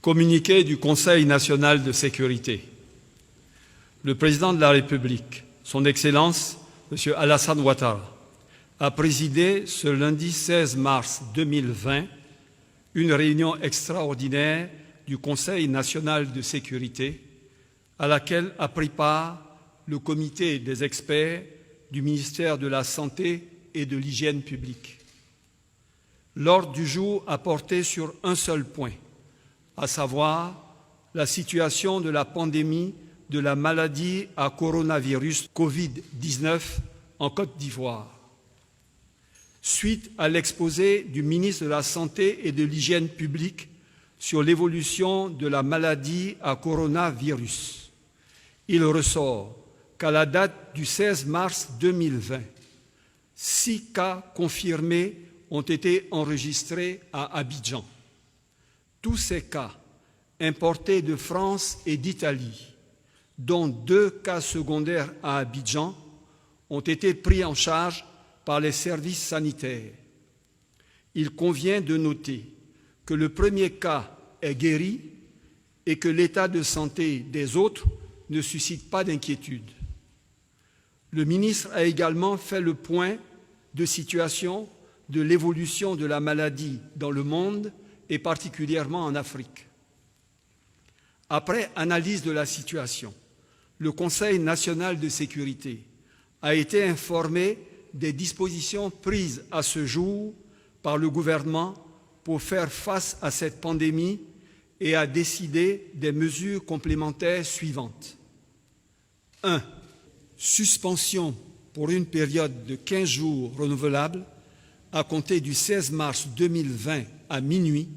Communiqué du Conseil national de sécurité. Le président de la République, son Excellence, M. Alassane Ouattara, a présidé ce lundi 16 mars 2020 une réunion extraordinaire du Conseil national de sécurité à laquelle a pris part le comité des experts du ministère de la Santé et de l'Hygiène publique. L'ordre du jour a porté sur un seul point, à savoir la situation de la pandémie de la maladie à coronavirus Covid-19 en Côte d'Ivoire. Suite à l'exposé du ministre de la Santé et de l'Hygiène publique sur l'évolution de la maladie à coronavirus, il ressort qu'à la date du 16 mars 2020, 6 cas confirmés ont été enregistrés à Abidjan. Tous ces cas, importés de France et d'Italie, dont 2 cas secondaires à Abidjan, ont été pris en charge par les services sanitaires. Il convient de noter que le premier cas est guéri et que l'état de santé des autres ne suscite pas d'inquiétude. Le ministre a également fait le point de situation de l'évolution de la maladie dans le monde et particulièrement en Afrique. Après analyse de la situation, le Conseil national de sécurité a été informé des dispositions prises à ce jour par le gouvernement pour faire face à cette pandémie et a décidé des mesures complémentaires suivantes. 1. Suspension pour une période de 15 jours renouvelable à compter du 16 mars 2020 à minuit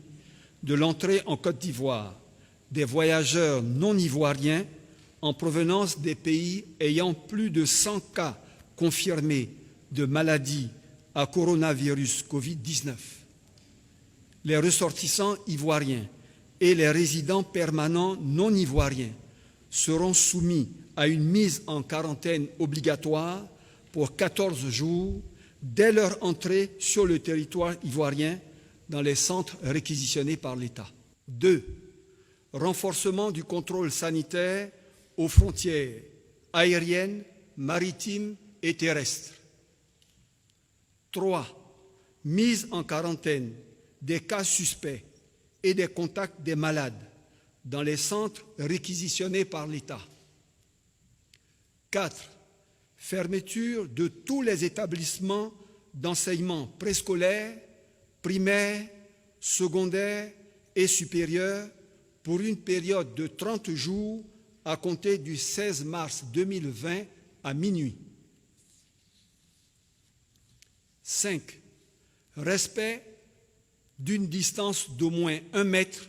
de l'entrée en Côte d'Ivoire des voyageurs non ivoiriens en provenance des pays ayant plus de 100 cas confirmés de maladie à coronavirus Covid-19. Les ressortissants ivoiriens et les résidents permanents non ivoiriens seront soumis à une mise en quarantaine obligatoire pour 14 jours dès leur entrée sur le territoire ivoirien dans les centres réquisitionnés par l'État. 2. Renforcement du contrôle sanitaire aux frontières aériennes, maritimes et terrestres. 3. Mise en quarantaine des cas suspects et des contacts des malades dans les centres réquisitionnés par l'État. 4. Fermeture de tous les établissements d'enseignement préscolaire, primaire, secondaire et supérieur pour une période de 30 jours à compter du 16 mars 2020 à minuit. 5. Respect d'une distance d'au moins 1 mètre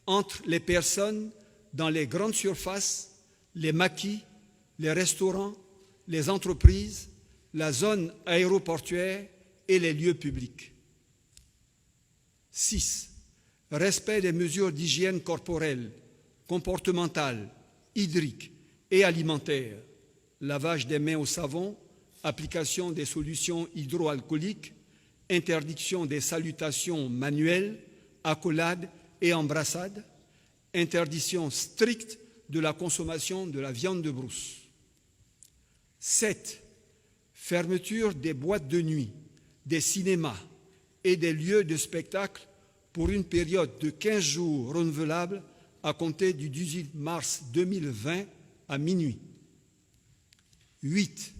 entre les personnes dans les grandes surfaces, les maquis, les restaurants, les entreprises, la zone aéroportuaire et les lieux publics. 6. Respect des mesures d'hygiène corporelle, comportementale, hydrique et alimentaire, lavage des mains au savon, application des solutions hydroalcooliques, interdiction des salutations manuelles, accolades et embrassades, interdiction stricte de la consommation de la viande de brousse. 7. Fermeture des boîtes de nuit, des cinémas et des lieux de spectacle pour une période de 15 jours renouvelable à compter du 18 mars 2020 à minuit. 8.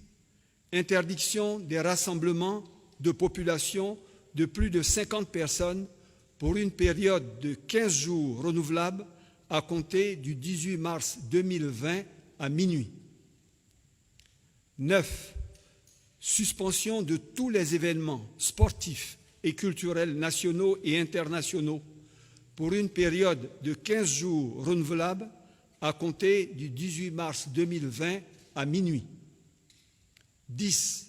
Interdiction des rassemblements de population de plus de 50 personnes pour une période de 15 jours renouvelable à compter du 18 mars 2020 à minuit. 9. Suspension de tous les événements sportifs et culturels nationaux et internationaux pour une période de 15 jours renouvelable à compter du 18 mars 2020 à minuit. 10.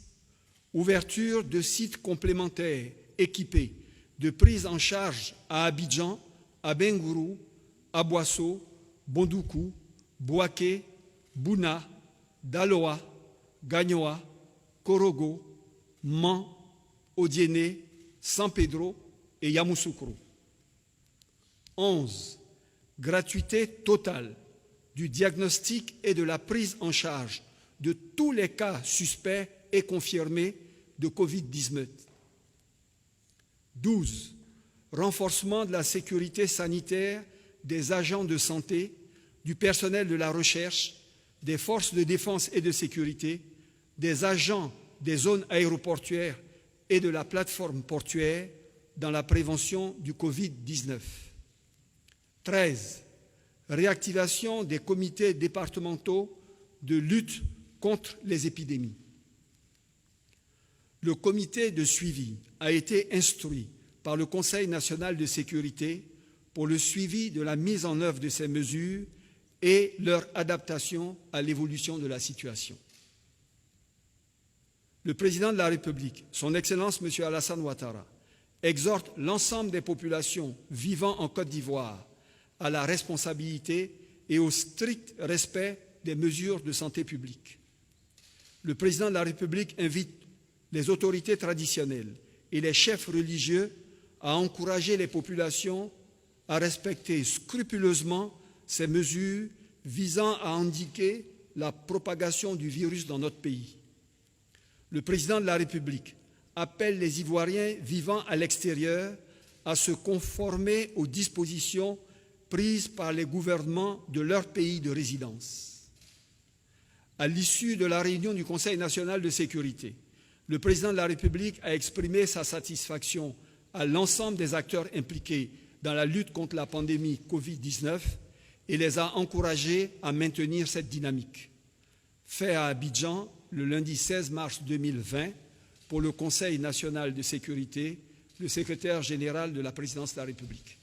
Ouverture de sites complémentaires équipés de prise en charge à Abidjan, à Bengourou, à Boasso, Bondoukou, Bouaké, Bouna, Daloa, Gagnoa, Korogo, Man, Odiéné, San Pedro et Yamoussoukro. 11. gratuité totale du diagnostic et de la prise en charge de tous les cas suspects et confirmés de Covid-19. 12. Renforcement de la sécurité sanitaire des agents de santé, du personnel de la recherche, des forces de défense et de sécurité, des agents des zones aéroportuaires et de la plateforme portuaire dans la prévention du Covid-19. 13. Réactivation des comités départementaux de lutte contre les épidémies. Le comité de suivi a été instruit par le Conseil national de sécurité pour le suivi de la mise en œuvre de ces mesures et leur adaptation à l'évolution de la situation. Le président de la République, son Excellence M. Alassane Ouattara, exhorte l'ensemble des populations vivant en Côte d'Ivoire à la responsabilité et au strict respect des mesures de santé publique. Le président de la République invite les autorités traditionnelles et les chefs religieux à encourager les populations à respecter scrupuleusement ces mesures visant à endiguer la propagation du virus dans notre pays. Le président de la République appelle les Ivoiriens vivant à l'extérieur à se conformer aux dispositions prises par les gouvernements de leur pays de résidence. À l'issue de la réunion du Conseil national de sécurité, le président de la République a exprimé sa satisfaction à l'ensemble des acteurs impliqués dans la lutte contre la pandémie Covid-19 et les a encouragés à maintenir cette dynamique. Fait à Abidjan le lundi 16 mars 2020 pour le Conseil national de sécurité, le secrétaire général de la présidence de la République.